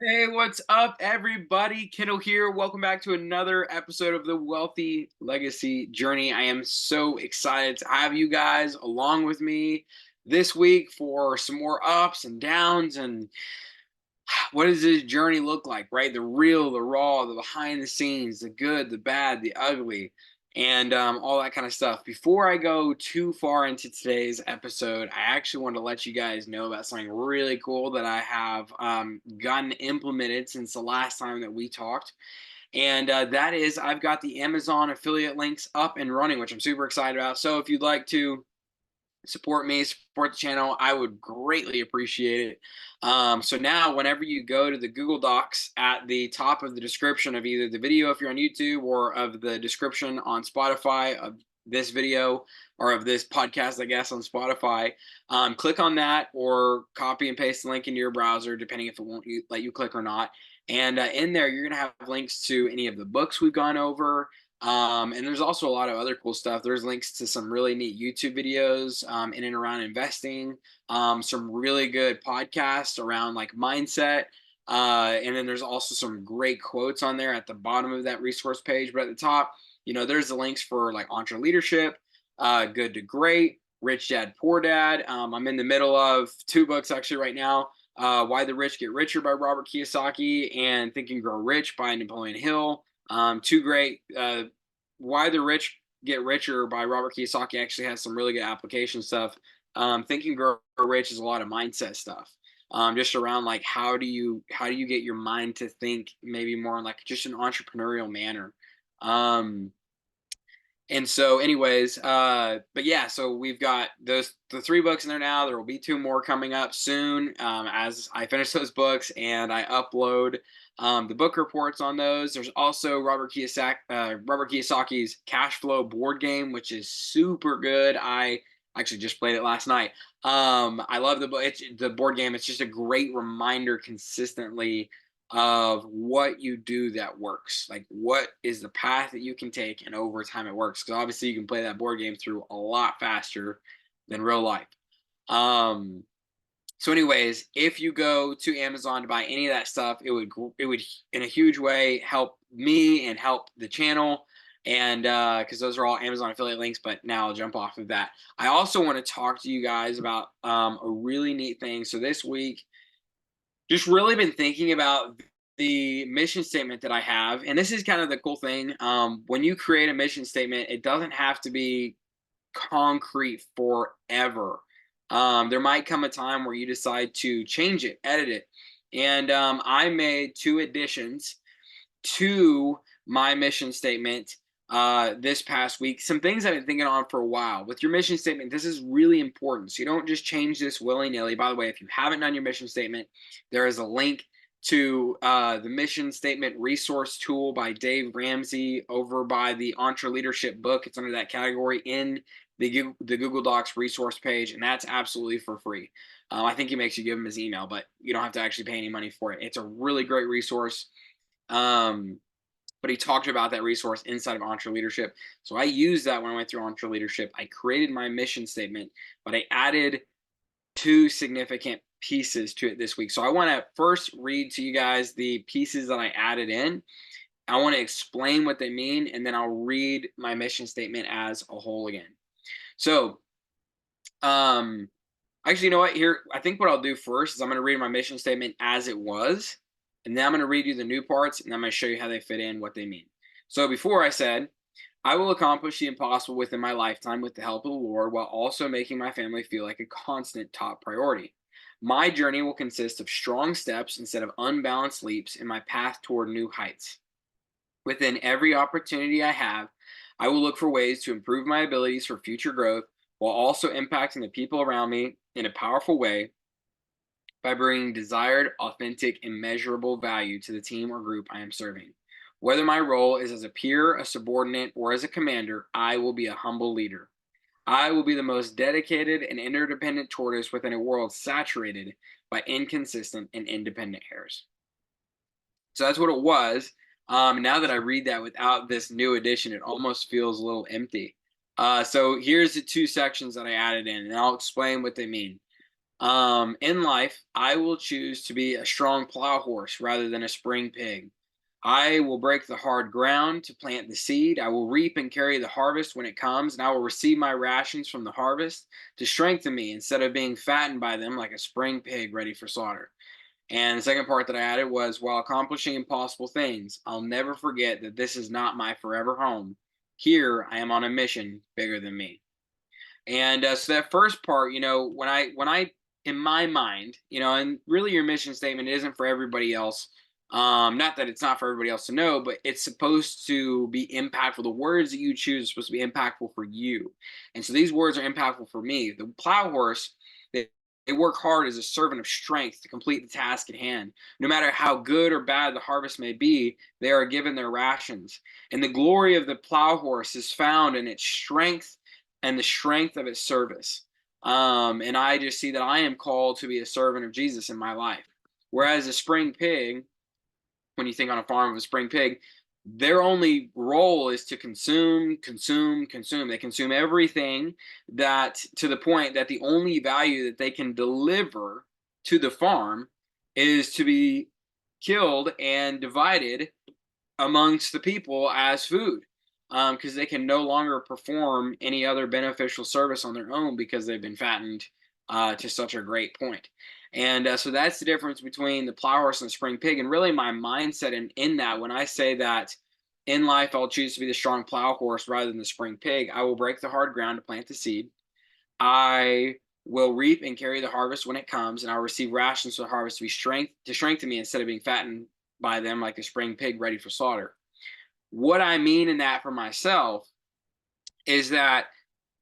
Hey, what's up, everybody? Kendall here. Welcome back to another episode of the Wealthy Legacy Journey. I am so excited to have you guys along with me this week for some more ups and downs and what does this journey look like, right? The real, the raw, the behind the scenes, the good, the bad, the ugly, and all that kind of stuff. Before I go too far into today's episode, I actually want to let you guys know about something really cool that I have gotten implemented since the last time that we talked. And that is, I've got the Amazon affiliate links up and running, which I'm super excited about. So if you'd like to support me, support the channel, I would greatly appreciate it. So now, whenever you go to the Google Docs at the top of the description of either the video if you're on YouTube or of the description on Spotify of this video or of this podcast, I guess, on Spotify, click on that or copy and paste the link into your browser, depending if it won't let you click or not. And in there, you're going to have links to any of the books we've gone over, and there's also a lot of other cool stuff. There's links to some really neat YouTube videos in and around investing, some really good podcasts around like mindset. And then there's also some great quotes on there at the bottom of that resource page. But at the top, there's the links for like EntreLeadership, Good to Great, Rich Dad, Poor Dad. I'm in the middle of two books actually right now. Why the Rich Get Richer by Robert Kiyosaki and Think and Grow Rich by Napoleon Hill. Two great. Why the Rich Get Richer by Robert Kiyosaki actually has some really good application stuff. Think and Grow Rich is a lot of mindset stuff. Just around like how do you get your mind to think maybe more in like just an entrepreneurial manner. Um, and so, anyways, but yeah, so we've got the three books in there now. There will be two more coming up soon as I finish those books and I upload the book reports on those. There's also Robert Kiyosaki's Cash Flow board game, which is super good. I actually just played it last night. I love the book. It's the board game. It's just a great reminder consistently of what you do that works. Like what is the path that you can take and over time it works. Because obviously you can play that board game through a lot faster than real life. Um, so anyways, if you go to Amazon to buy any of that stuff, it would in a huge way help me and help the channel. And because those are all Amazon affiliate links, but now I'll jump off of that. I also want to talk to you guys about a really neat thing. So this week, just really been thinking about the mission statement that I have. And this is kind of the cool thing. When you create a mission statement, it doesn't have to be concrete forever. There might come a time where you decide to change it, edit it. And I made two additions to my mission statement this past week. Some things I've been thinking on for a while. With your mission statement, this is really important. So you don't just change this willy nilly. By the way, if you haven't done your mission statement, there is a link to the mission statement resource tool by Dave Ramsey over by the EntreLeadership book. It's under that category in the Google Docs resource page, and that's absolutely for free. I think he makes you give him his email, but you don't have to actually pay any money for it. It's a really great resource. Um, but he talked about that resource inside of EntreLeadership. So I used that when I went through EntreLeadership. I created my mission statement, but I added two significant pieces to it this week. So I want to first read to you guys the pieces that I added in. I want to explain what they mean, and then I'll read my mission statement as a whole again. So, actually, you know what? Here, I think what I'll do first is I'm going to read my mission statement as it was, and then I'm going to read you the new parts, and I'm going to show you how they fit in, what they mean. So before I said, I will accomplish the impossible within my lifetime with the help of the Lord while also making my family feel like a constant top priority. My journey will consist of strong steps instead of unbalanced leaps in my path toward new heights. Within every opportunity I have, I will look for ways to improve my abilities for future growth while also impacting the people around me in a powerful way by bringing desired, authentic, and measurable value to the team or group I am serving. Whether my role is as a peer, a subordinate, or as a commander, I will be a humble leader. I will be the most dedicated and interdependent tortoise within a world saturated by inconsistent and independent hares. So that's what it was. Now that I read that without this new addition, it almost feels a little empty. So here's the two sections that I added in, and I'll explain what they mean. In life, I will choose to be a strong plow horse rather than a spring pig. I will break the hard ground to plant the seed. I will reap and carry the harvest when it comes, and I will receive my rations from the harvest to strengthen me instead of being fattened by them like a spring pig ready for slaughter. And the second part that I added was while accomplishing impossible things, I'll never forget that this is not my forever home. Here, I am on a mission bigger than me. And so that first part, when I, in my mind, and really your mission statement isn't for everybody else. Not that it's not for everybody else to know, but it's supposed to be impactful. The words that you choose are supposed to be impactful for you. And so these words are impactful for me. The plow horse, they work hard as a servant of strength to complete the task at hand. No matter how good or bad the harvest may be, they are given their rations. And the glory of the plow horse is found in its strength and the strength of its service. And I just see that I am called to be a servant of Jesus in my life. Whereas a spring pig, when you think on a farm of a spring pig, their only role is to consume, consume, consume. They consume everything that to the point that the only value that they can deliver to the farm is to be killed and divided amongst the people as food because they can no longer perform any other beneficial service on their own because they've been fattened to such a great point. And so that's the difference between the plow horse and the spring pig. And really, my mindset in that, when I say that in life, I'll choose to be the strong plow horse rather than the spring pig, I will break the hard ground to plant the seed. I will reap and carry the harvest when it comes, and I'll receive rations for the harvest to strengthen me instead of being fattened by them like a spring pig ready for slaughter. What I mean in that for myself is that,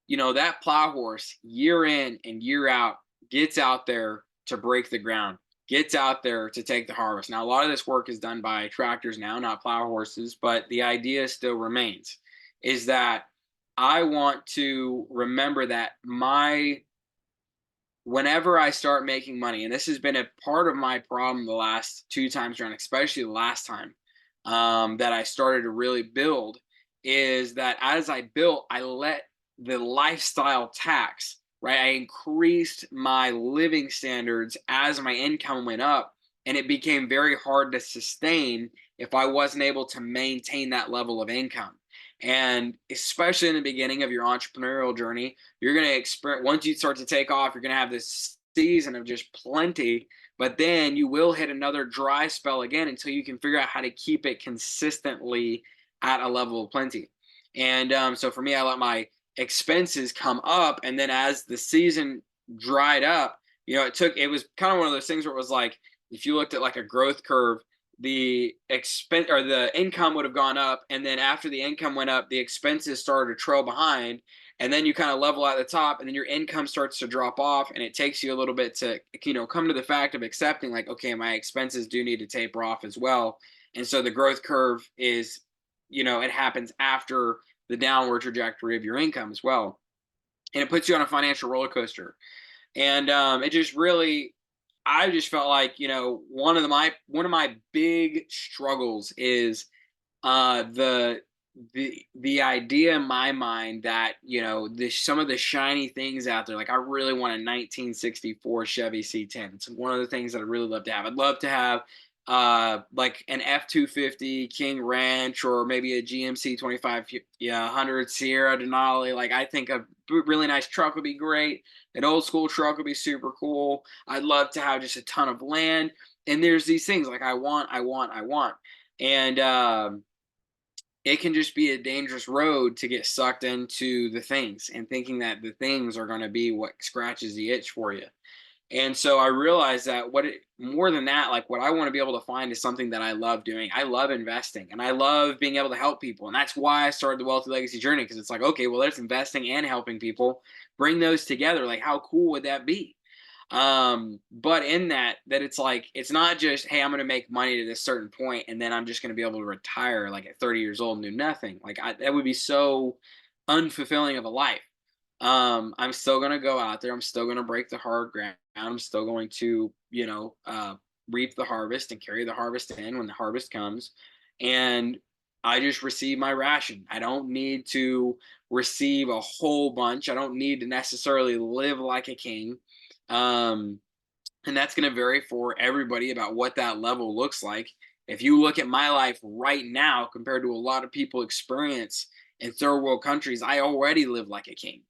that plow horse year in and year out gets out there to break the ground, gets out there to take the harvest. Now, a lot of this work is done by tractors now, not plow horses, but the idea still remains is that I want to remember that whenever I start making money, and this has been a part of my problem the last two times around, especially the last time that I started to really build, is that as I built, I let the lifestyle tax, right? I increased my living standards as my income went up, and it became very hard to sustain if I wasn't able to maintain that level of income. And especially in the beginning of your entrepreneurial journey, you're going to experience, once you start to take off, you're going to have this season of just plenty, but then you will hit another dry spell again until you can figure out how to keep it consistently at a level of plenty. And so for me, I let my expenses come up, and then as the season dried up, it was kind of one of those things where it was like if you looked at like a growth curve, the expense or the income would have gone up, and then after the income went up, the expenses started to trail behind, and then you kind of level at the top, and then your income starts to drop off, and it takes you a little bit to come to the fact of accepting like, okay, my expenses do need to taper off as well. And so the growth curve is, it happens after the downward trajectory of your income as well, and it puts you on a financial roller coaster. And it just really, I just felt like, one of my big struggles is the idea in my mind that, some of the shiny things out there, like I really want a 1964 Chevy C10. It's one of the things that I really love to have. I'd love to have like an F-250 King Ranch, or maybe a GMC 2500 Sierra Denali. Like I think a really nice truck would be great. An old school truck would be super cool. I'd love to have just a ton of land. And there's these things like I want. And it can just be a dangerous road to get sucked into the things and thinking that the things are going to be what scratches the itch for you. And so I realized that more than that, like what I want to be able to find is something that I love doing. I love investing, and I love being able to help people. And that's why I started the Wealthy Legacy Journey, because it's like, okay, well, there's investing and helping people. Bring those together. Like, how cool would that be? But in that it's like, it's not just, hey, I'm going to make money to this certain point, and then I'm just going to be able to retire like at 30 years old and do nothing. Like that would be so unfulfilling of a life. I'm still going to go out there. I'm still going to break the hard ground. I'm still going to, reap the harvest and carry the harvest in when the harvest comes. And I just receive my ration. I don't need to receive a whole bunch. I don't need to necessarily live like a king. Um, and that's going to vary for everybody about what that level looks like. If you look at my life right now compared to a lot of people experience in third world countries, I already live like a king.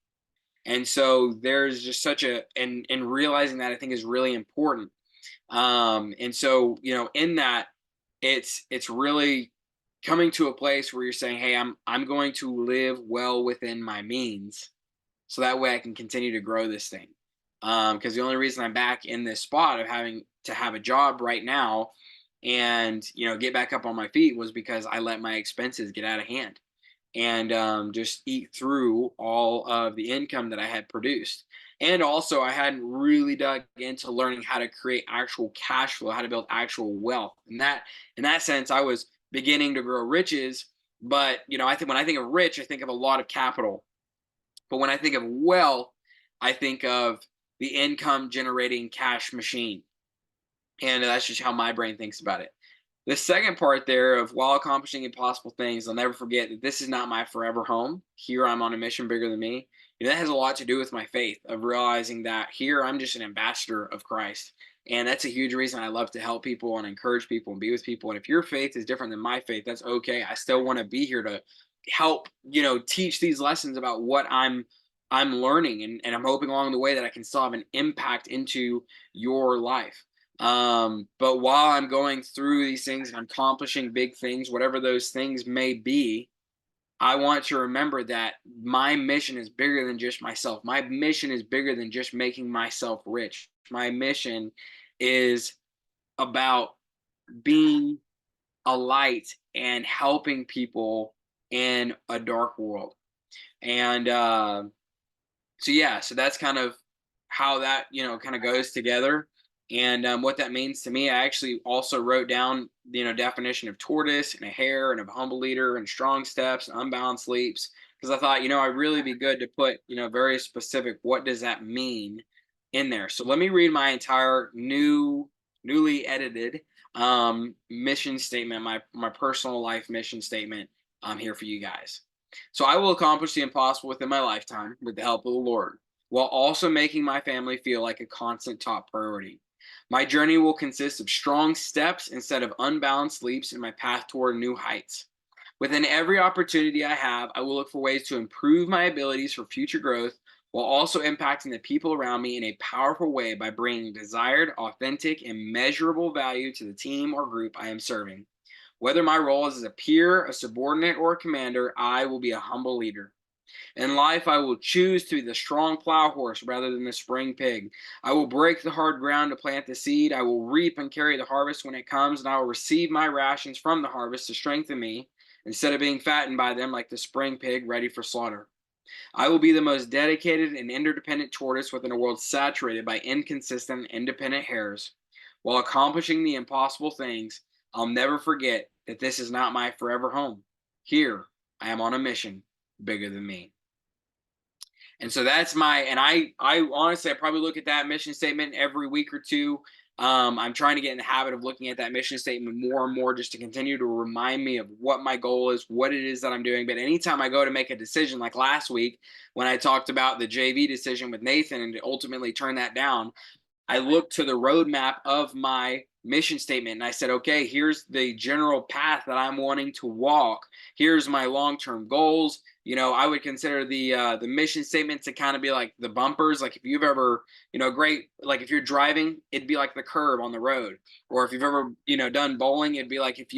And so there's just such a and realizing that I think is really important. And so, in that, it's really coming to a place where you're saying, hey, I'm going to live well within my means, so that way I can continue to grow this thing. Because the only reason I'm back in this spot of having to have a job right now and get back up on my feet was because I let my expenses get out of hand and just eat through all of the income that I had produced. And also, I hadn't really dug into learning how to create actual cash flow, how to build actual wealth. And that, in that sense, I was beginning to grow riches. But I think when I think of rich, I think of a lot of capital. But when I think of wealth, I think of the income generating cash machine. And that's just how my brain thinks about it. The second part there of while accomplishing impossible things, I'll never forget that this is not my forever home. Here I'm on a mission bigger than me. That has a lot to do with my faith of realizing that here I'm just an ambassador of Christ. And that's a huge reason I love to help people and encourage people and be with people. And if your faith is different than my faith, that's okay. I still want to be here to help, teach these lessons about what I'm learning, and I'm hoping along the way that I can still have an impact into your life. But while I'm going through these things and I'm accomplishing big things, whatever those things may be, I want to remember that my mission is bigger than just myself. My mission is bigger than just making myself rich. My mission is about being a light and helping people in a dark world. And so yeah, so that's kind of how that kind of goes together. And what that means to me, I actually also wrote down definition of tortoise and a hare and of humble leader and strong steps and unbalanced leaps, because I thought I'd really be good to put very specific what does that mean in there. So let me read my entire newly edited mission statement, my personal life mission statement here for you guys. So I will accomplish the impossible within my lifetime with the help of the Lord, while also making my family feel like a constant top priority. My journey will consist of strong steps instead of unbalanced leaps in my path toward new heights. Within every opportunity I have, I will look for ways to improve my abilities for future growth while also impacting the people around me in a powerful way by bringing desired, authentic, and measurable value to the team or group I am serving. Whether my role is as a peer, a subordinate, or a commander, I will be a humble leader. In life, I will choose to be the strong plow horse rather than the spring pig. I will break the hard ground to plant the seed. I will reap and carry the harvest when it comes, and I will receive my rations from the harvest to strengthen me instead of being fattened by them like the spring pig ready for slaughter. I will be the most dedicated and interdependent tortoise within a world saturated by inconsistent, independent hares. While accomplishing the impossible things, I'll never forget that this is not my forever home. Here, I am on a mission bigger than me. And so that's and I honestly, I probably look at that mission statement every week or two. I'm trying to get in the habit of looking at that mission statement more and more just to continue to remind me of what my goal is, what it is that I'm doing. But anytime I go to make a decision, like last week when I talked about the JV decision with Nathan and to ultimately turn that down, I looked to the roadmap of my mission statement and I said, okay, here's the general path that I'm wanting to walk. Here's my long-term goals. I would consider the mission statement to kind of be like the bumpers. Like if you've ever, great, like if you're driving, it'd be like the curb on the road. Or if you've ever, done bowling, it'd be like if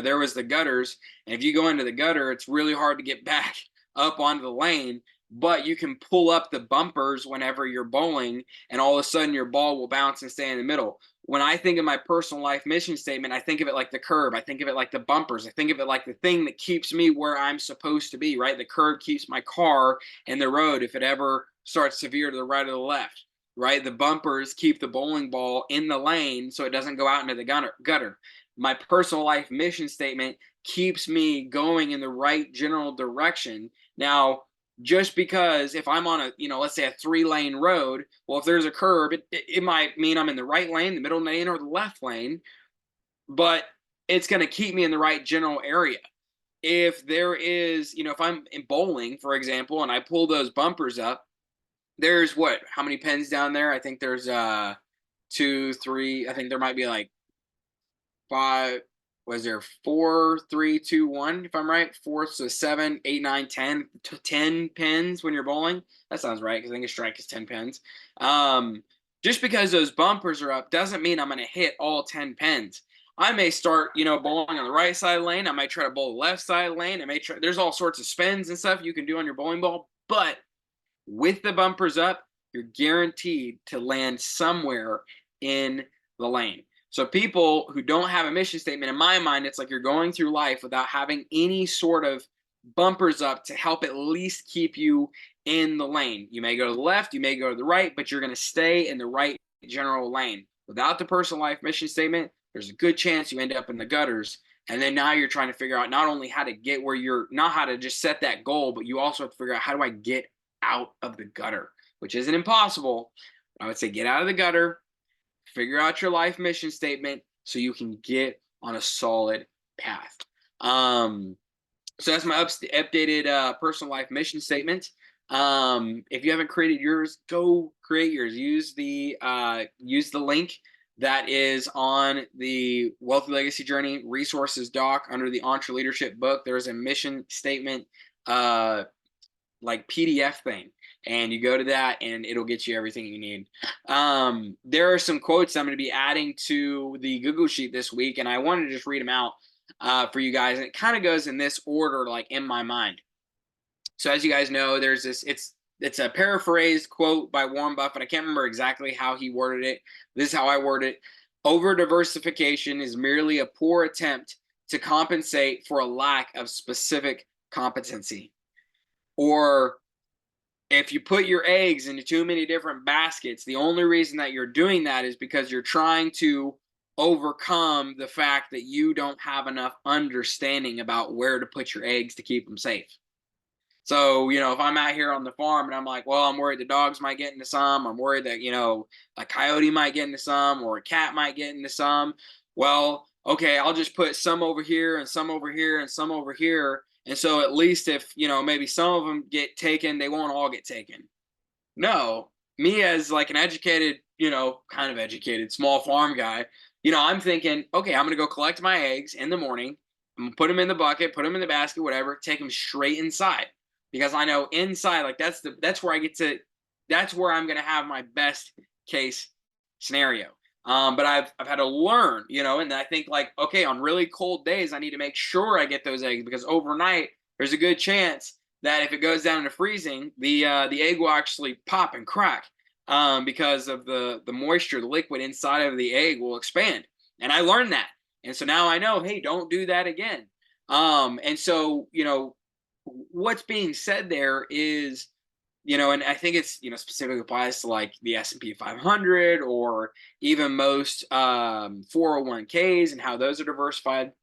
there was the gutters, and if you go into the gutter, it's really hard to get back up onto the lane. But you can pull up the bumpers whenever you're bowling, and all of a sudden your ball will bounce and stay in the middle. When I think of my personal life mission statement, I think of it like the curb. I think of it like the bumpers. I think of it like the thing that keeps me where I'm supposed to be, right? The curb keeps my car in the road if it ever starts to veer to the right or the left, right? The bumpers keep the bowling ball in the lane so it doesn't go out into the gutter. My personal life mission statement keeps me going in the right general direction. Now, just because if I'm on let's say a 3-lane road, well, if there's a curb, it might mean I'm in the right lane, the middle lane, or the left lane, but it's going to keep me in the right general area. If there is, if I'm in bowling, for example, and I pull those bumpers up, there's what? How many pins down there? I think there's two, three. I think there might be like five. Was there four, three, two, one? If I'm right, four, so seven, eight, nine, 10, 10 pins when you're bowling. That sounds right because I think a strike is 10 pins. Um, just because those bumpers are up doesn't mean I'm going to hit all 10 pins. I may start, bowling on the right side of the lane. I might try to bowl the left side of the lane. I may try. There's all sorts of spins and stuff you can do on your bowling ball, but with the bumpers up, you're guaranteed to land somewhere in the lane. So people who don't have a mission statement, in my mind, it's like you're going through life without having any sort of bumpers up to help at least keep you in the lane. You may go to the left, you may go to the right, but you're going to stay in the right general lane. Without the personal life mission statement, there's a good chance you end up in the gutters. And then now you're trying to figure out not only how to get where you're, not how to just set that goal, but you also have to figure out, how do I get out of the gutter, which isn't impossible. I would say get out of the gutter, figure out your life mission statement so you can get on a solid path. So that's my updated personal life mission statement. If you haven't created yours, go create yours. Use the link that is on the Wealthy Legacy Journey resources doc under the EntreLeadership book. There's a mission statement like PDF thing, and you go to that and it'll get you everything you need. There are some quotes I'm going to be adding to the Google Sheet this week, and I wanted to just read them out for you guys. And it kind of goes in this order, like in my mind. So as you guys know, there's this, it's a paraphrased quote by Warren Buffett. I can't remember exactly how he worded it. This is how I word it. Over diversification is merely a poor attempt to compensate for a lack of specific competency. Or if you put your eggs into too many different baskets, the only reason that you're doing that is because you're trying to overcome the fact that you don't have enough understanding about where to put your eggs to keep them safe. So, if I'm out here on the farm and I'm like, well, I'm worried the dogs might get into some, I'm worried that, a coyote might get into some, or a cat might get into some. Well, okay, I'll just put some over here and some over here and some over here. And so at least if, maybe some of them get taken, they won't all get taken. No, me as like an educated, kind of educated small farm guy, I'm thinking, okay, I'm going to go collect my eggs in the morning. I'm going to put them in the bucket, put them in the basket, whatever, take them straight inside. Because I know inside, like that's where I'm going to have my best case scenario. But I've had to learn, and I think like, okay, on really cold days, I need to make sure I get those eggs, because overnight there's a good chance that if it goes down to freezing, the egg will actually pop and crack, because of the moisture, the liquid inside of the egg will expand. And I learned that. And so now I know, hey, don't do that again. And so, what's being said there is, and I think it's, specifically applies to like the S&P 500 or even most 401ks and how those are diversified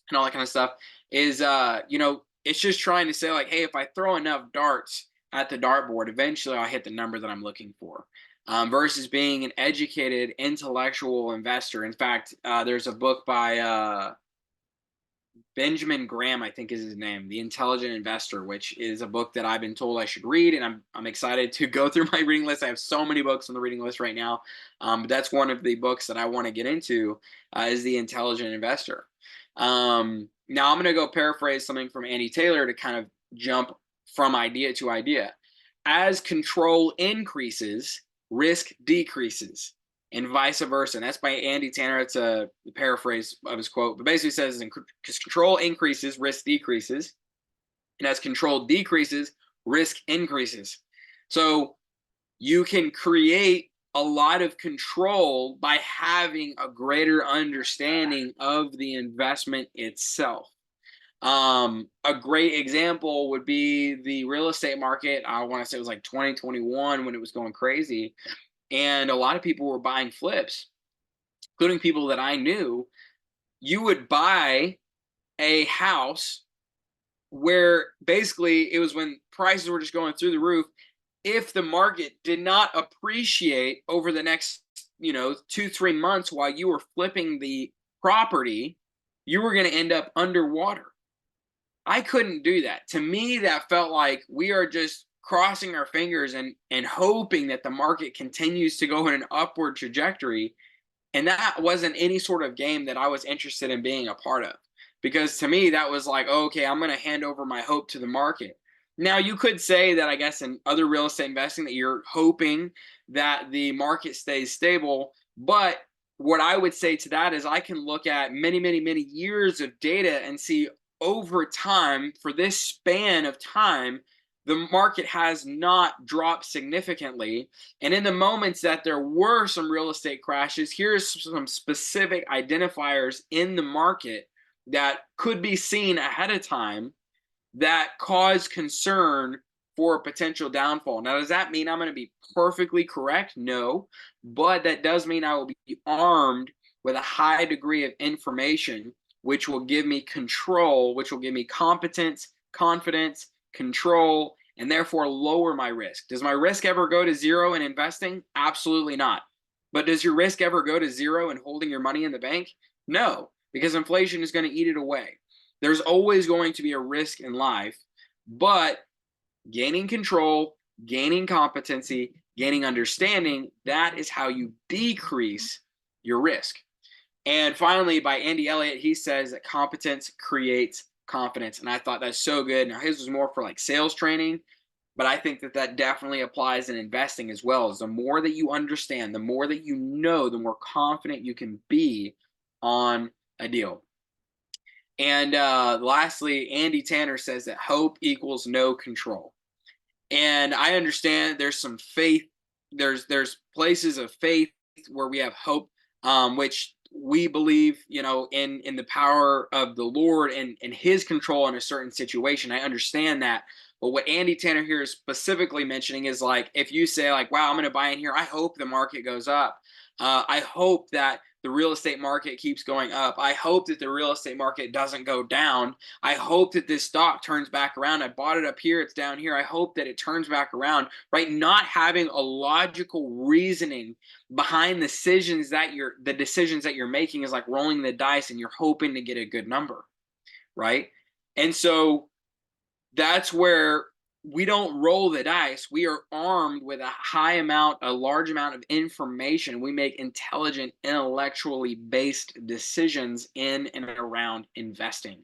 and all that kind of stuff is, it's just trying to say like, hey, if I throw enough darts at the dartboard, eventually I'll hit the number that I'm looking for, versus being an educated intellectual investor. In fact, there's a book by Benjamin Graham, I think is his name, The Intelligent Investor, which is a book that I've been told I should read, and I'm excited to go through my reading list. I have so many books on the reading list right now, but that's one of the books that I want to get into, is The Intelligent Investor. Now I'm going to go paraphrase something from Andy Taylor to kind of jump from idea to idea. As control increases, risk decreases, and vice versa. And that's by Andy Tanner. It's a paraphrase of his quote, but basically says, because control increases, risk decreases. And as control decreases, risk increases. So you can create a lot of control by having a greater understanding of the investment itself. A great example would be the real estate market. I want to say it was like 2021 when it was going crazy. And a lot of people were buying flips, including people that I knew. You would buy a house where basically it was when prices were just going through the roof. If the market did not appreciate over the next, 2-3 months while you were flipping the property, you were going to end up underwater. I couldn't do that. To me, that felt like we are just crossing our fingers and hoping that the market continues to go in an upward trajectory. And that wasn't any sort of game that I was interested in being a part of. Because to me, that was like, oh, okay, I'm going to hand over my hope to the market. Now, you could say that, I guess, in other real estate investing, that you're hoping that the market stays stable. But what I would say to that is I can look at many, many, many years of data and see over time, for this span of time, the market has not dropped significantly. And in the moments that there were some real estate crashes, here's some specific identifiers in the market that could be seen ahead of time that cause concern for a potential downfall. Now, does that mean I'm going to be perfectly correct? No, but that does mean I will be armed with a high degree of information, which will give me control, which will give me competence, confidence, control, and therefore lower my risk. Does my risk ever go to zero in investing? Absolutely not. But does your risk ever go to zero in holding your money in the bank? No, because inflation is going to eat it away. There's always going to be a risk in life, but gaining control, gaining competency, gaining understanding, that is how you decrease your risk. And finally, by Andy Elliott, he says that competence creates confidence. And I thought that's so good. Now, his was more for like sales training, but I think that that definitely applies in investing as well. Is the more that you understand, the more that you know, the more confident you can be on a deal. And lastly, Andy Tanner says that hope equals no control. And I understand there's some faith. There's places of faith where we have hope, which we believe, in the power of the Lord and His control in a certain situation. I understand that. But what Andy Tanner here is specifically mentioning is like, if you say like, wow, I'm going to buy in here, I hope the market goes up. I hope that the real estate market keeps going up. I hope that the real estate market doesn't go down. I hope that this stock turns back around. I bought it up here, it's down here. I hope that it turns back around, right? Not having a logical reasoning behind the decisions that you're making is like rolling the dice and you're hoping to get a good number, right? And so that's where we don't roll the dice. We are armed with a large amount of information. We make intelligent, intellectually based decisions in and around investing.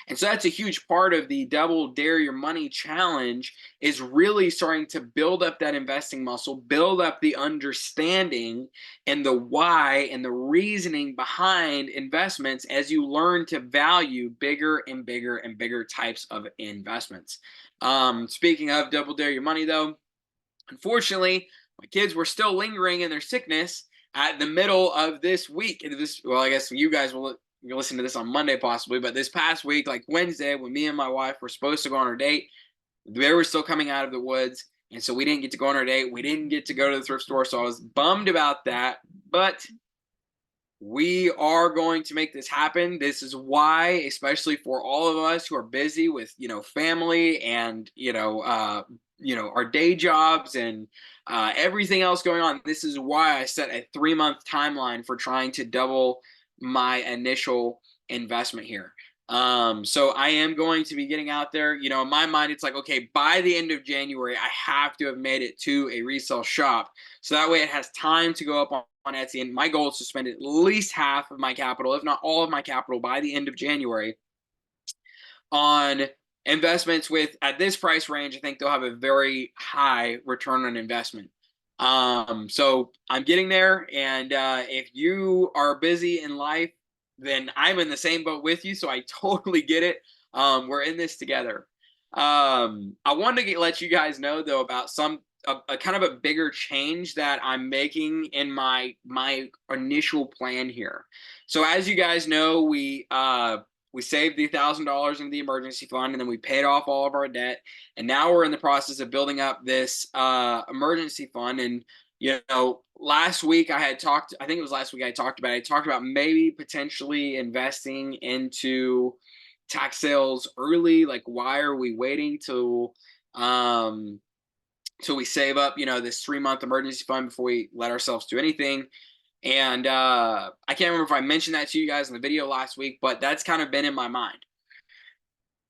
And so that's a huge part of the Double Dare Your Money challenge, is really starting to build up that investing muscle, build up the understanding and the why and the reasoning behind investments as you learn to value bigger and bigger and bigger types of investments. Speaking of Double Dare Your Money, though, unfortunately, my kids were still lingering in their sickness at the middle of this week. Well, I guess you guys will listen to this on Monday possibly, but this past week, like Wednesday, when me and my wife were supposed to go on our date, they were still coming out of the woods. And so we didn't get to go on our date. We didn't get to go to the thrift store. So I was bummed about that. But we are going to make this happen. This is why, especially for all of us who are busy with, family and, our day jobs and everything else going on. This is why I set a 3-month timeline for trying to double my initial investment here. So I am going to be getting out there. In my mind, it's like, okay, by the end of January, I have to have made it to a resale shop. So that way it has time to go up on Etsy. And my goal is to spend at least half of my capital, if not all of my capital, by the end of January on investments with, at this price range, I think they'll have a very high return on investment. So I'm getting there. And if you are busy in life, then I'm in the same boat with you. So I totally get it. We're in this together. I wanted to let you guys know, though, about a kind of a bigger change that I'm making in my initial plan here. So as you guys know, we saved the $1,000 in the emergency fund, and then we paid off all of our debt. And now we're in the process of building up this emergency fund. And last week I talked about maybe potentially investing into tax sales early. Like, why are we waiting till we save up, this 3-month emergency fund before we let ourselves do anything? And I can't remember if I mentioned that to you guys in the video last week, but that's kind of been in my mind.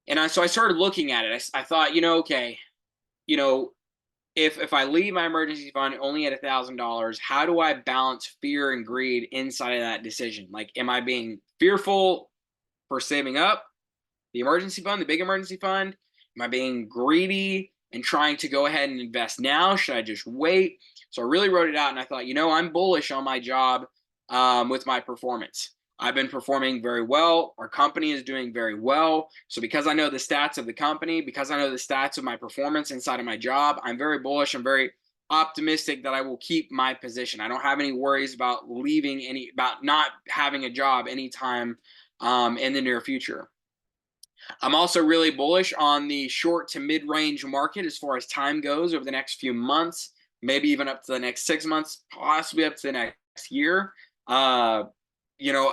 And so I started looking at it. I thought, okay, you know, if I leave my emergency fund only at $1,000, how do I balance fear and greed inside of that decision? Like, am I being fearful for saving up the emergency fund, the big emergency fund? Am I being greedy and trying to go ahead and invest now? Should I just wait? So I really wrote it out and I thought, I'm bullish on my job with my performance. I've been performing very well. Our company is doing very well. So because I know the stats of the company, because I know the stats of my performance inside of my job, I'm very bullish. I'm very optimistic that I will keep my position. I don't have any worries about about not having a job anytime in the near future. I'm also really bullish on the short to mid range market as far as time goes over the next few months, maybe even up to the next 6 months, possibly up to the next year. Uh,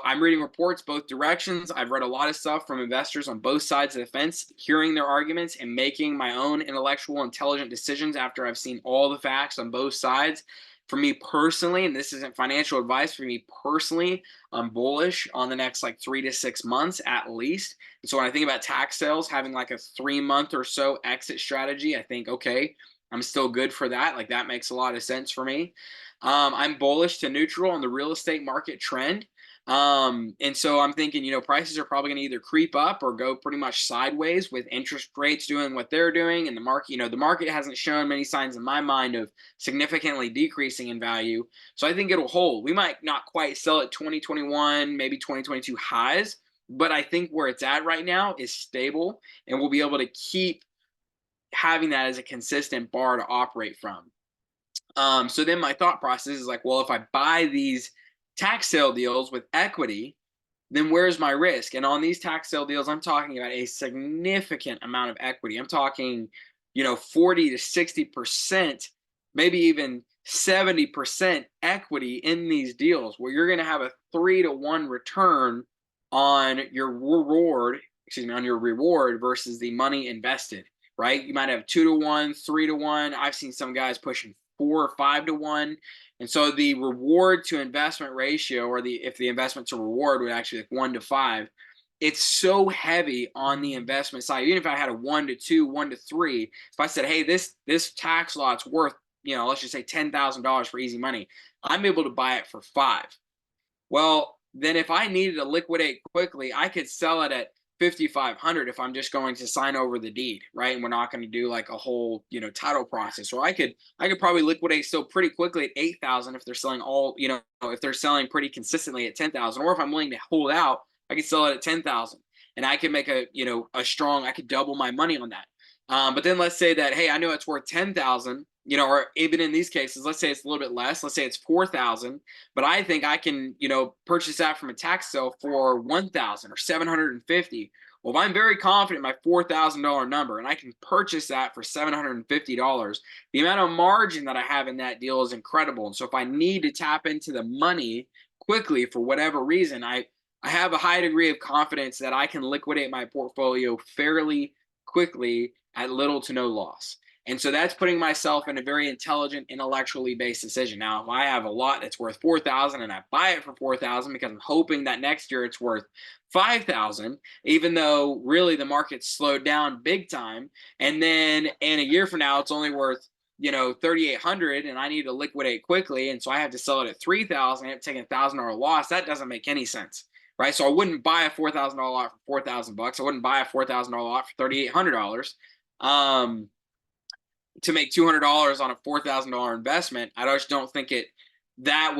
I'm reading reports both directions. I've read a lot of stuff from investors on both sides of the fence, hearing their arguments and making my own intellectual, intelligent decisions after I've seen all the facts on both sides. For me personally, and this isn't financial advice, for me personally, I'm bullish on the next like 3 to 6 months at least. And so when I think about tax sales, having like a 3 month or so exit strategy, I think, okay, I'm still good for that. Like that makes a lot of sense for me. I'm bullish to neutral on the real estate market trend. And so I'm thinking, prices are probably going to either creep up or go pretty much sideways with interest rates doing what they're doing. And the market, the market hasn't shown many signs in my mind of significantly decreasing in value. So I think it'll hold. We might not quite sell at 2021, maybe 2022 highs, but I think where it's at right now is stable and we'll be able to keep having that as a consistent bar to operate from. So then my thought process is like, well, if I buy these tax sale deals with equity, then where's my risk? And on these tax sale deals, I'm talking about a significant amount of equity. I'm talking, 40 to 60%, maybe even 70% equity in these deals where you're going to have a 3-to-1 return on your reward versus the money invested, right? You might have 2-to-1, 3-to-1. I've seen some guys pushing 4 or 5-to-1. And so the reward to investment ratio, or if the investment to reward would actually like 1-to-5, it's so heavy on the investment side. Even if I had a 1-to-2, 1-to-3, if I said, hey, this tax lot's worth, let's just say $10,000 for easy money, I'm able to buy it for 5. Well, then if I needed to liquidate quickly, I could sell it at 5,500 if I'm just going to sign over the deed, right? And we're not going to do like a whole, title process. Or I could probably liquidate still pretty quickly at 8,000 if they're selling if they're selling pretty consistently at 10,000. Or if I'm willing to hold out, I could sell it at 10,000, and I could make I could double my money on that. But then let's say that, hey, I know it's worth 10,000, or even in these cases, let's say it's a little bit less. Let's say it's 4,000, but I think I can, purchase that from a tax sale for 1,000 or 750. Well, if I'm very confident in my $4,000 number and I can purchase that for $750, the amount of margin that I have in that deal is incredible. And so if I need to tap into the money quickly for whatever reason, I have a high degree of confidence that I can liquidate my portfolio fairly quickly at little to no loss. And so that's putting myself in a very intelligent, intellectually based decision. Now, if I have a lot that's worth 4,000 and I buy it for 4,000 because I'm hoping that next year it's worth 5,000, even though really the market's slowed down big time, and then in a year from now it's only worth 3,800, and I need to liquidate quickly, and so I have to sell it at 3,000. I have to take $1,000 loss. That doesn't make any sense, right? So I wouldn't buy a $4,000 lot for 4,000 bucks. I wouldn't buy a $4,000 lot for $3,800. To make $200 on a $4,000 investment, I just don't think that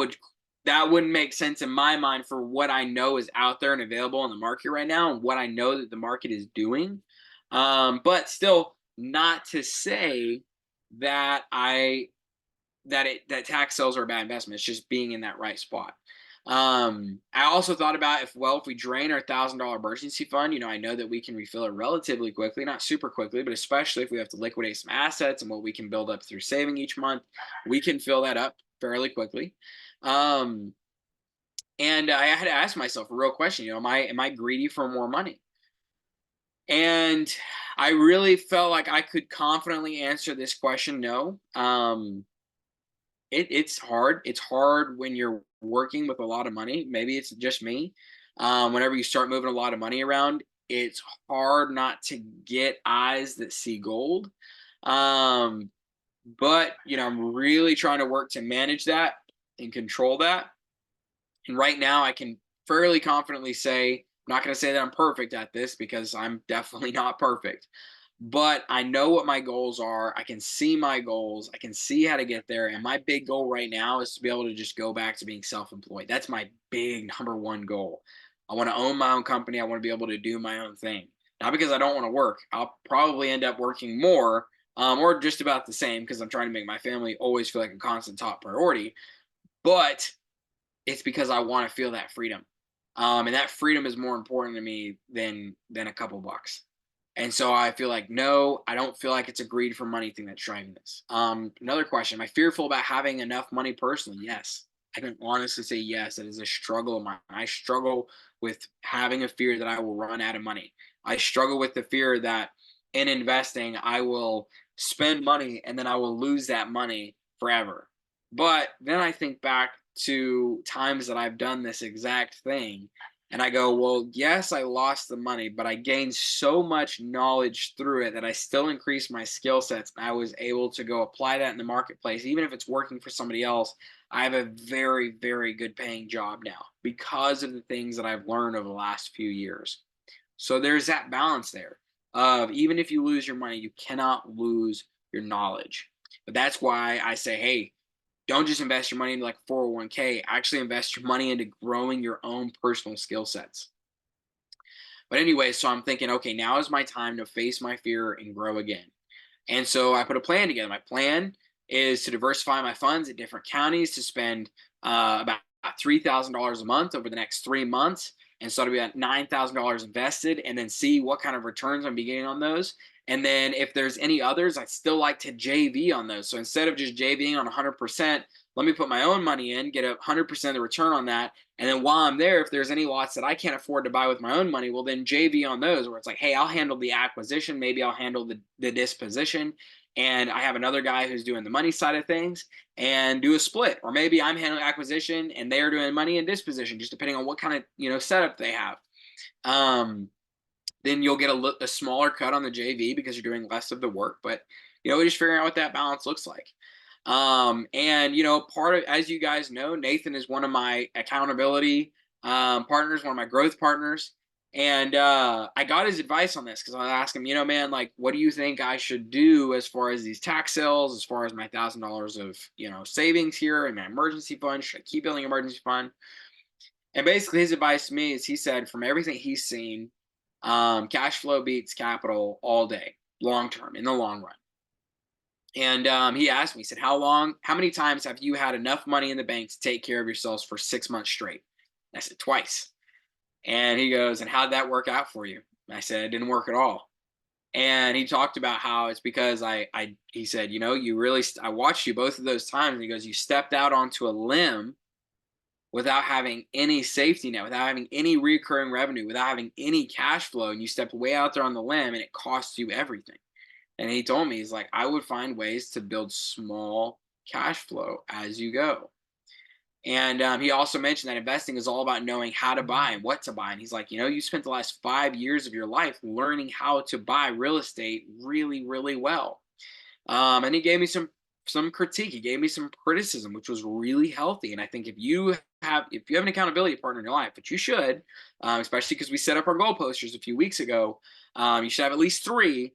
wouldn't make sense in my mind for what I know is out there and available in the market right now and what I know that the market is doing. But still, not to say that that tax sales are a bad investment. It's just being in that right spot. I also thought about if we drain our $1,000 emergency fund, I know that we can refill it relatively quickly, not super quickly, but especially if we have to liquidate some assets and what we can build up through saving each month, we can fill that up fairly quickly. And I had to ask myself a real question, am I greedy for more money? And I really felt like I could confidently answer this question, no. It's hard. It's hard when you're working with a lot of money. Maybe it's just me. Whenever you start moving a lot of money around, it's hard not to get eyes that see gold. Um, but I'm really trying to work to manage that and control that. And right now, I can fairly confidently say, I'm not going to say that I'm perfect at this because I'm definitely not perfect. But I know what my goals are. I can see my goals. I can see how to get there. And my big goal right now is to be able to just go back to being self employed. That's my big number one goal. I want to own my own company. I want to be able to do my own thing. Not because I don't want to work. I'll probably end up working more, or just about the same, because I'm trying to make my family always feel like a constant top priority. But it's because I want to feel that freedom. And that freedom is more important to me than a couple bucks. And so I feel like, no, I don't feel like it's a greed for money thing that's driving this. Another question: am I fearful about having enough money personally? Yes, I can honestly say yes. That is a struggle of mine. I struggle with having a fear that I will run out of money. I struggle with the fear that in investing I will spend money and then I will lose that money forever. But then I think back to times that I've done this exact thing, and I go, well, yes, I lost the money, but I gained so much knowledge through it that I still increased my skill sets. And I was able to go apply that in the marketplace. Even if it's working for somebody else, I have a very, very good paying job now because of the things that I've learned over the last few years. So there's that balance there of, even if you lose your money, you cannot lose your knowledge. But that's why I say, hey, don't just invest your money into like 401k. Actually invest your money into growing your own personal skill sets. But anyway, so I'm thinking, okay, now is my time to face my fear and grow again. And so I put a plan together. My plan is to diversify my funds at different counties to spend about $3,000 a month over the next 3 months. And so it'll be at $9,000 invested, and then see what kind of returns I'm getting on those. And then if there's any others, I'd still like to JV on those. So instead of just JVing on 100%, let me put my own money in, get 100% of the return on that. And then while I'm there, if there's any lots that I can't afford to buy with my own money, well, then JV on those, where it's like, hey, I'll handle the acquisition. Maybe I'll handle the disposition. And I have another guy who's doing the money side of things, and do a split. Or maybe I'm handling acquisition and they're doing money and disposition, just depending on what kind of, setup they have. Then you'll get a smaller cut on the JV because you're doing less of the work. But, we're just figuring out what that balance looks like. And part of, as you guys know, Nathan is one of my accountability partners, one of my growth partners. And I got his advice on this because I asked him, man, like, what do you think I should do as far as these tax sales, as far as my $1,000 of savings here and my emergency fund? Should I keep building emergency fund? And basically, his advice to me is, he said, from everything he's seen, cash flow beats capital all day, long term, in the long run. And he asked me, he said, how many times have you had enough money in the bank to take care of yourselves for 6 months straight? I said, twice. And he goes, and how'd that work out for you? I said, it didn't work at all. And he talked about how it's because he said, you really, I watched you both of those times. And he goes, you stepped out onto a limb without having any safety net, without having any recurring revenue, without having any cash flow. And you stepped way out there on the limb, and it cost you everything. And he told me, he's like, I would find ways to build small cash flow as you go. And he also mentioned that investing is all about knowing how to buy and what to buy. And he's like, you spent the last 5 years of your life learning how to buy real estate really, really well. And he gave me some critique. He gave me some criticism, which was really healthy. And I think if you have an accountability partner in your life, which you should, especially because we set up our goal posters a few weeks ago, you should have at least 3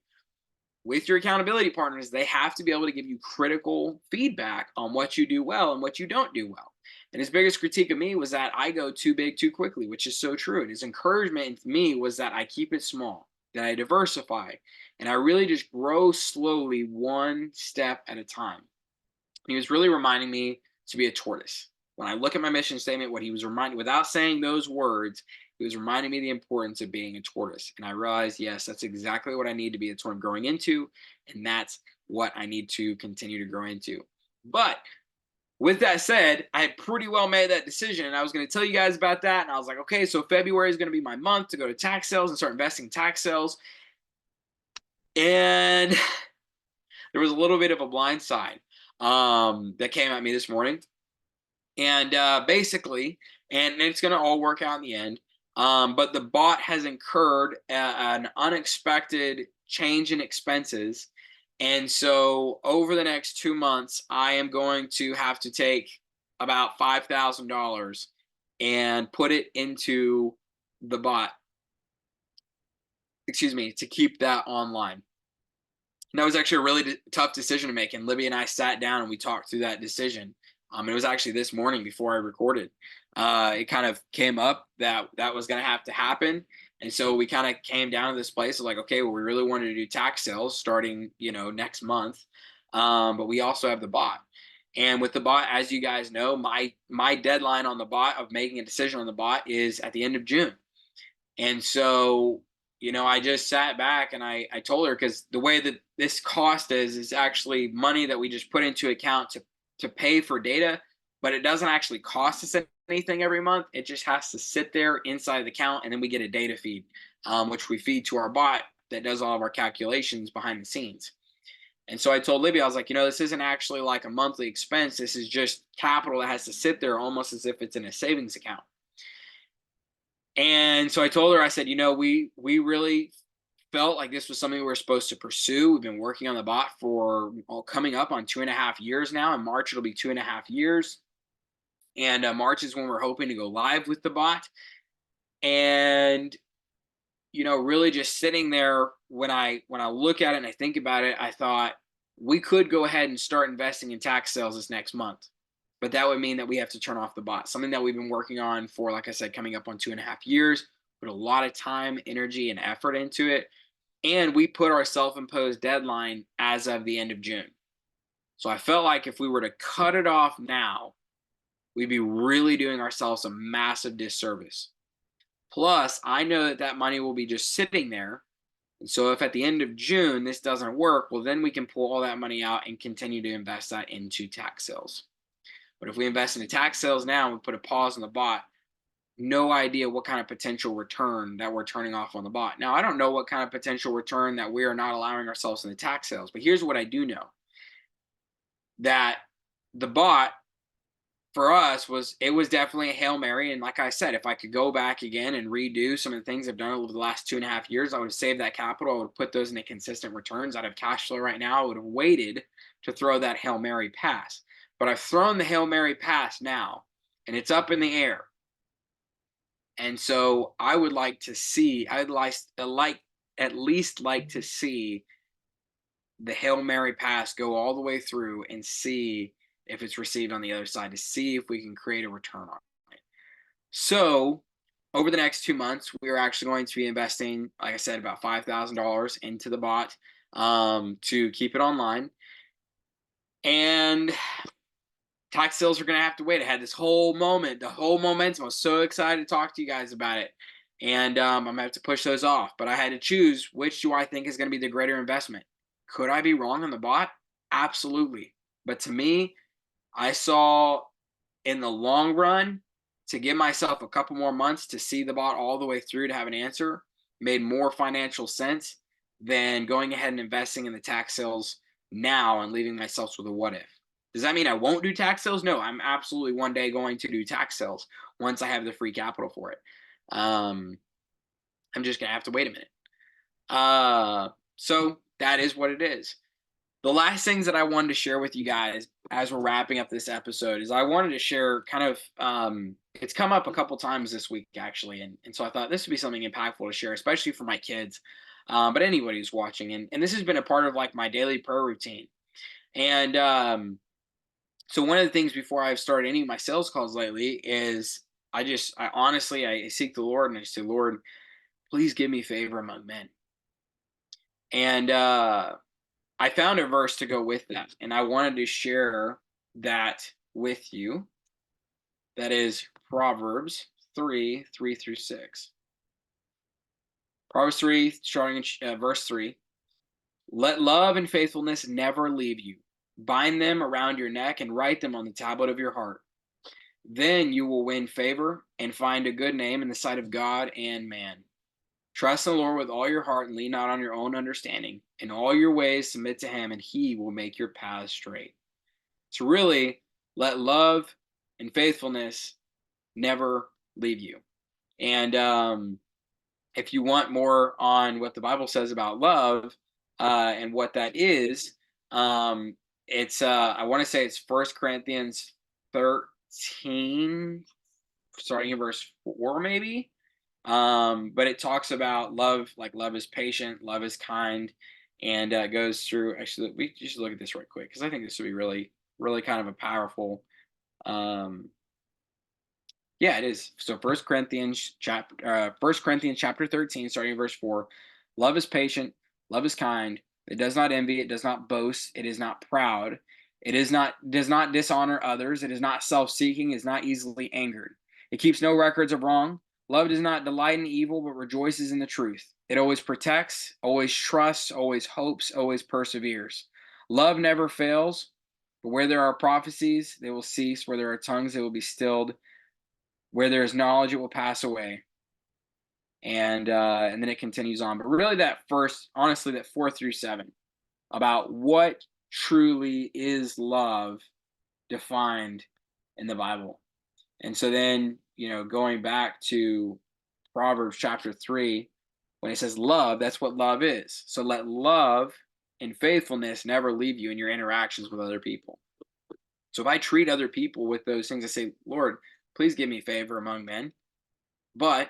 with your accountability partners. They have to be able to give you critical feedback on what you do well and what you don't do well. And his biggest critique of me was that I go too big too quickly, which is so true. And his encouragement to me was that I keep it small, that I diversify, and I really just grow slowly, one step at a time. He was really reminding me to be a tortoise. When I look at my mission statement, what he was reminding, without saying those words, he was reminding me the importance of being a tortoise. And I realized, yes, that's exactly what I need to be. That's what I'm growing into. And that's what I need to continue to grow into. But with that said, I had pretty well made that decision, and I was going to tell you guys about that. And I was like, okay, so February is going to be my month to go to tax sales and start investing in tax sales. And there was a little bit of a blind side that came at me this morning. And basically, and it's going to all work out in the end. But the bot has incurred an unexpected change in expenses. And so over the next 2 months, I am going to have to take about $5,000 and put it into the bot, excuse me, to keep that online. And that was actually a really tough decision to make. And Libby and I sat down and we talked through that decision. It was actually this morning before I recorded. It kind of came up that that was going to have to happen. And so we kind of came down to this place of like, okay, well, we really wanted to do tax sales starting, next month. But we also have the bot. And with the bot, as you guys know, my deadline on the bot of making a decision on the bot is at the end of June. And so, I just sat back and I told her, because the way that this cost is actually money that we just put into account to pay for data, but it doesn't actually cost us anything every month. It just has to sit there inside the account, and then we get a data feed, which we feed to our bot that does all of our calculations behind the scenes. And so I told Libby, I was like, this isn't actually like a monthly expense. This is just capital that has to sit there almost as if it's in a savings account. And so I told her, I said, we really felt like this was something we were supposed to pursue. We've been working on the bot for coming up on 2.5 years now. In March, it'll be 2.5 years. And March is when we're hoping to go live with the bot. And, really just sitting there when I look at it and I think about it, I thought we could go ahead and start investing in tax sales this next month. But that would mean that we have to turn off the bot, something that we've been working on for, like I said, coming up on 2.5 years, put a lot of time, energy, and effort into it. And we put our self-imposed deadline as of the end of June. So I felt like if we were to cut it off now, we'd be really doing ourselves a massive disservice. Plus, I know that that money will be just sitting there. And so if at the end of June this doesn't work, well, then we can pull all that money out and continue to invest that into tax sales. But if we invest into tax sales now and we put a pause on the bot, no idea what kind of potential return that we're turning off on the bot. Now, I don't know what kind of potential return that we are not allowing ourselves in the tax sales, but here's what I do know, that the bot for us was definitely a Hail Mary. And like I said, if I could go back again and redo some of the things I've done over the last 2.5 years, I would have saved that capital. I would have put those into consistent returns. I'd have cash flow right now. I would have waited to throw that Hail Mary pass. But I've thrown the Hail Mary pass now, and it's up in the air. And so I would like to see, I'd like at least like to see the Hail Mary pass go all the way through and see if it's received on the other side, to see if we can create a return on it. So over the next 2 months, we are actually going to be investing, like I said, about $5,000 into the bot to keep it online. And tax sales are going to have to wait. I had this whole moment, the whole momentum. I was so excited to talk to you guys about it. And I'm going to have to push those off. But I had to choose, which do I think is going to be the greater investment? Could I be wrong on the bot? Absolutely. But to me, I saw in the long run, to give myself a couple more months to see the bot all the way through to have an answer made more financial sense than going ahead and investing in the tax sales now and leaving myself with a what if. Does that mean I won't do tax sales? No, I'm absolutely one day going to do tax sales once I have the free capital for it. I'm just going to have to wait a minute. So that is what it is. The last things that I wanted to share with you guys as we're wrapping up this episode is I wanted to share kind of, it's come up a couple times this week actually. And so I thought this would be something impactful to share, especially for my kids, but anybody who's watching. And this has been a part of like my daily prayer routine. And so one of the things before I've started any of my sales calls lately is I honestly, I seek the Lord and I say, Lord, please give me favor among men. And I found a verse to go with that, and I wanted to share that with you. That is Proverbs 3:3-6. Proverbs 3, starting in verse 3. Let love and faithfulness never leave you. Bind them around your neck and write them on the tablet of your heart. Then you will win favor and find a good name in the sight of God and man. Trust in the Lord with all your heart and lean not on your own understanding. In all your ways submit to him, and he will make your paths straight. So really, let love and faithfulness never leave you. And if you want more on what the Bible says about love, and what that is. It's I want to say it's First Corinthians 13, starting in verse 4, maybe. But it talks about love, like love is patient, love is kind, and goes through. Actually, we just look at this right quick because I think this would be really, really kind of a powerful. Um, yeah, it is. So First Corinthians chapter 13, starting in verse 4. Love is patient, love is kind, it does not envy, it does not boast, it is not proud, it is not does not dishonor others, it is not self-seeking, is not easily angered. It keeps no records of wrong. Love does not delight in evil, but rejoices in the truth. It always protects, always trusts, always hopes, always perseveres. Love never fails, but where there are prophecies, they will cease, where there are tongues, they will be stilled. Where there is knowledge, it will pass away. And then it continues on. But really, honestly, that 4 through 7 about what truly is love defined in the Bible. And so then, going back to Proverbs chapter 3, when it says love, that's what love is. So let love and faithfulness never leave you in your interactions with other people. So if I treat other people with those things, I say, Lord, please give me favor among men. But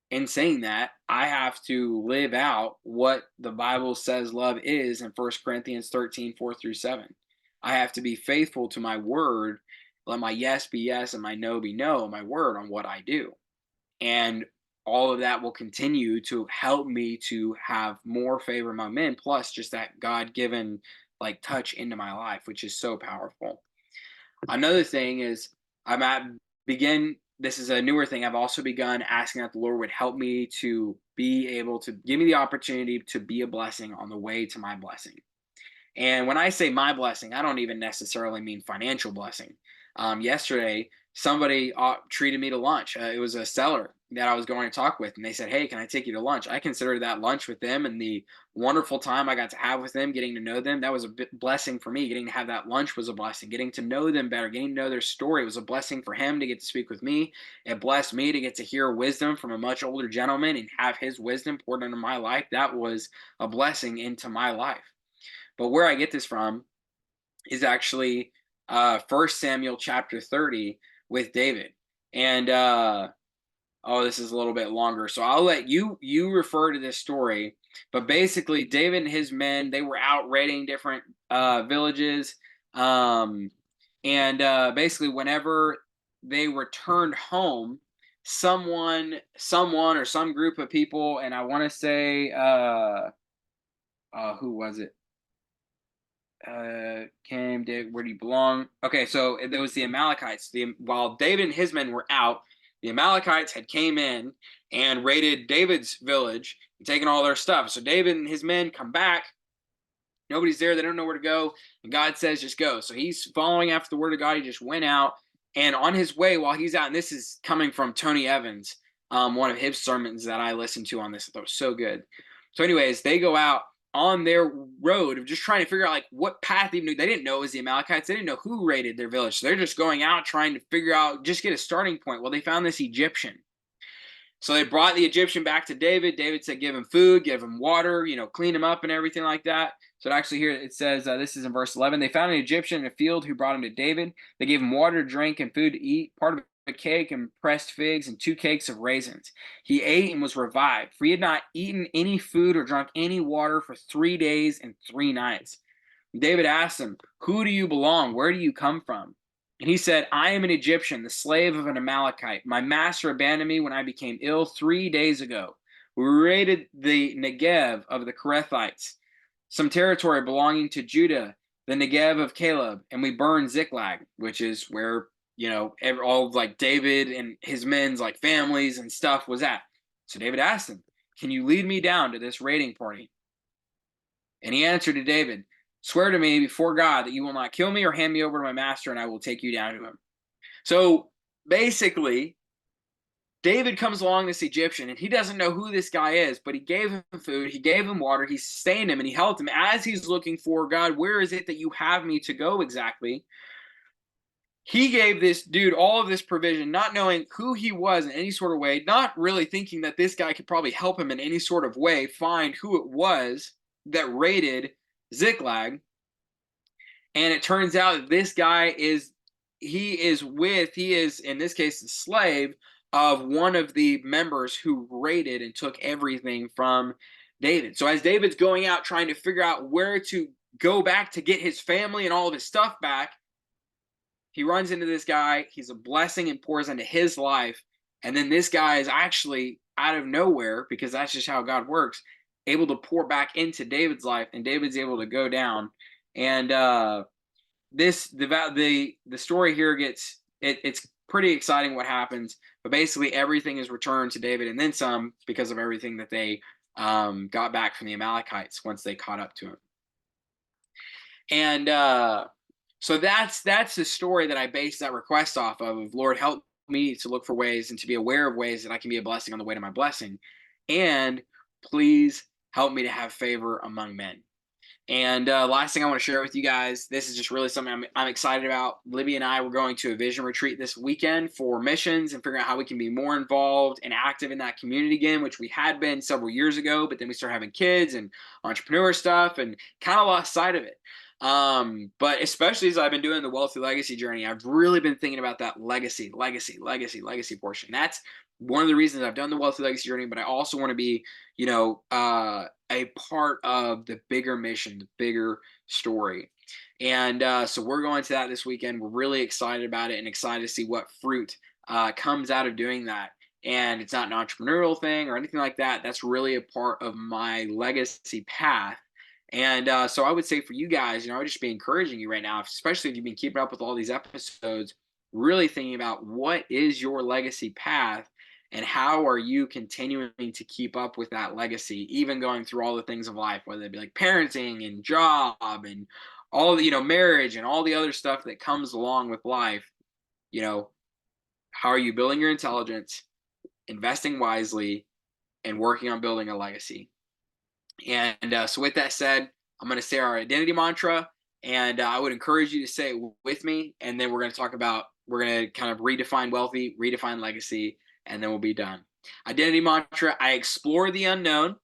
in saying that, I have to live out what the Bible says love is in First Corinthians 13, 4 through 7. I have to be faithful to my word. Let my yes be yes and my no be no, my word on what I do. And all of that will continue to help me to have more favor among men, plus just that God given like touch into my life, which is so powerful. Another thing is I'm at begin this is a newer thing. I've also begun asking that the Lord would help me to be able to give me the opportunity to be a blessing on the way to my blessing. And when I say my blessing, I don't even necessarily mean financial blessing. Yesterday, somebody treated me to lunch. It was a seller that I was going to talk with, and they said, "Hey, can I take you to lunch?" I considered that lunch with them and the wonderful time I got to have with them, getting to know them. That was a blessing for me. Getting to have that lunch was a blessing. Getting to know them better, getting to know their story was a blessing for him to get to speak with me. It blessed me to get to hear wisdom from a much older gentleman and have his wisdom poured into my life. That was a blessing into my life. But where I get this from is actually 1 Samuel chapter 30 with David. And this is a little bit longer, so I'll let you refer to this story. But basically, David and his men, they were out raiding different villages, and basically, whenever they returned home, someone or some group of people, and I want to say, who was it? Came David, where do you belong? Okay, so there was the Amalekites. While David and his men were out, the Amalekites had came in and raided David's village and taken all their stuff. So David and his men come back. Nobody's there. They don't know where to go. And God says, just go. So he's following after the word of God. He just went out. And on his way, while he's out, and this is coming from Tony Evans, one of his sermons that I listened to on this. I thought was so good. So anyways, they go out on their road of just trying to figure out like what path even they didn't know it was the Amalekites. They didn't know who raided their village. So they're just going out trying to figure out, just get a starting point. Well, they found this Egyptian. So they brought the Egyptian back to David. David said, give him food, give him water, clean him up and everything like that. So actually here it says, this is in verse 11. They found an Egyptian in a field who brought him to David. They gave him water to drink and food to eat, part of a cake and pressed figs and 2 cakes of raisins. He ate and was revived, for he had not eaten any food or drunk any water for 3 days and 3 nights. David asked him, who do you belong? Where do you come from? And he said, I am an Egyptian, the slave of an Amalekite. My master abandoned me when I became ill 3 days ago. We raided the Negev of the Kerethites, some territory belonging to Judah, the Negev of Caleb, and we burned Ziklag, which is where, all of like David and his men's like families and stuff was at. So David asked him, can you lead me down to this raiding party? And he answered to David, swear to me before God that you will not kill me or hand me over to my master, and I will take you down to him. So basically, David comes along, this Egyptian, and he doesn't know who this guy is, but he gave him food, he gave him water, he sustained him, and he helped him as he's looking for, God, where is it that you have me to go exactly? He gave this dude all of this provision, not knowing who he was in any sort of way, not really thinking that this guy could probably help him in any sort of way find who it was that raided Ziklag. And it turns out that this guy is in this case the slave of one of the members who raided and took everything from David. So as David's going out trying to figure out where to go back to get his family and all of his stuff back, he runs into this guy. He's a blessing and pours into his life. And then this guy is actually out of nowhere, because that's just how God works, able to pour back into David's life, and David's able to go down. And the story here it's pretty exciting what happens. But basically everything is returned to David and then some, because of everything that they got back from the Amalekites once they caught up to him. And so that's the story that I base that request off of. Lord, help me to look for ways and to be aware of ways that I can be a blessing on the way to my blessing. And please help me to have favor among men. And last thing I want to share with you guys, this is just really something I'm excited about. Libby and I were going to a vision retreat this weekend for missions and figuring out how we can be more involved and active in that community again, which we had been several years ago, but then we started having kids and entrepreneur stuff and kind of lost sight of it. But especially as I've been doing the Wealthy Legacy journey, I've really been thinking about that legacy portion. That's one of the reasons I've done the Wealthy Legacy journey, but I also want to be, a part of the bigger mission, the bigger story. And so we're going to that this weekend. We're really excited about it and excited to see what fruit comes out of doing that. And it's not an entrepreneurial thing or anything like that. That's really a part of my legacy path. And so I would say for you guys, I would just be encouraging you right now, especially if you've been keeping up with all these episodes, really thinking about what is your legacy path and how are you continuing to keep up with that legacy, even going through all the things of life, whether it be like parenting and job and all the, marriage and all the other stuff that comes along with life. How are you building your intelligence, investing wisely, and working on building a legacy? And so with that said, I'm going to say our identity mantra, and I would encourage you to say it with me. And then we're going to kind of redefine wealthy, redefine legacy, and then we'll be done. Identity mantra: I explore the unknown.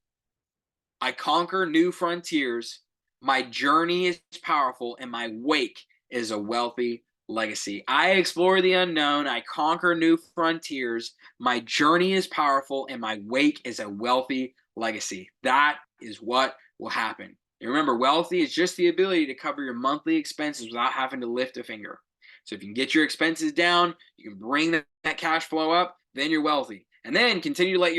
I conquer new frontiers. My journey is powerful, and my wake is a wealthy legacy. I explore the unknown. I conquer new frontiers. My journey is powerful, and my wake is a wealthy legacy. That is what will happen. And remember, wealthy is just the ability to cover your monthly expenses without having to lift a finger. So if you can get your expenses down, you can bring that cash flow up, then you're wealthy. And then continue to let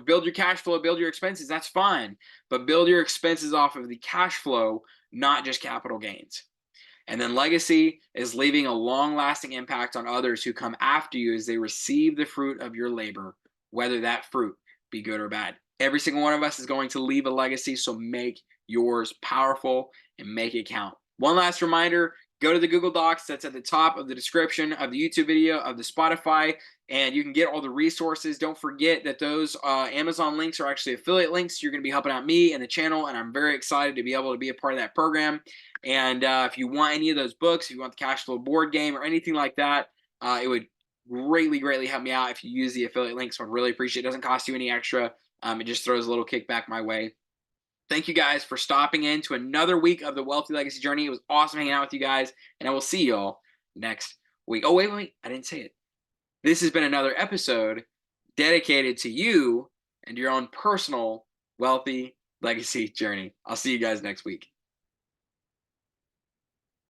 build your cash flow, build your expenses. That's fine. But build your expenses off of the cash flow, not just capital gains. And then legacy is leaving a long-lasting impact on others who come after you as they receive the fruit of your labor, whether that fruit be good or bad. Every single one of us is going to leave a legacy, so make yours powerful and make it count. One last reminder, go to the Google Docs that's at the top of the description of the YouTube video, of the Spotify, and you can get all the resources. Don't forget that those Amazon links are actually affiliate links. You're going to be helping out me and the channel, and I'm very excited to be able to be a part of that program. And if you want any of those books, if you want the cash flow board game or anything like that, it would greatly help me out if you use the affiliate links. I would really appreciate it. It doesn't cost you any extra. It just throws a little kickback my way. Thank you guys for stopping in to another week of the Wealthy Legacy Journey. It was awesome hanging out with you guys, and I will see y'all next week. Oh, wait, I didn't say it. This has been another episode dedicated to you and your own personal Wealthy Legacy Journey. I'll see you guys next week.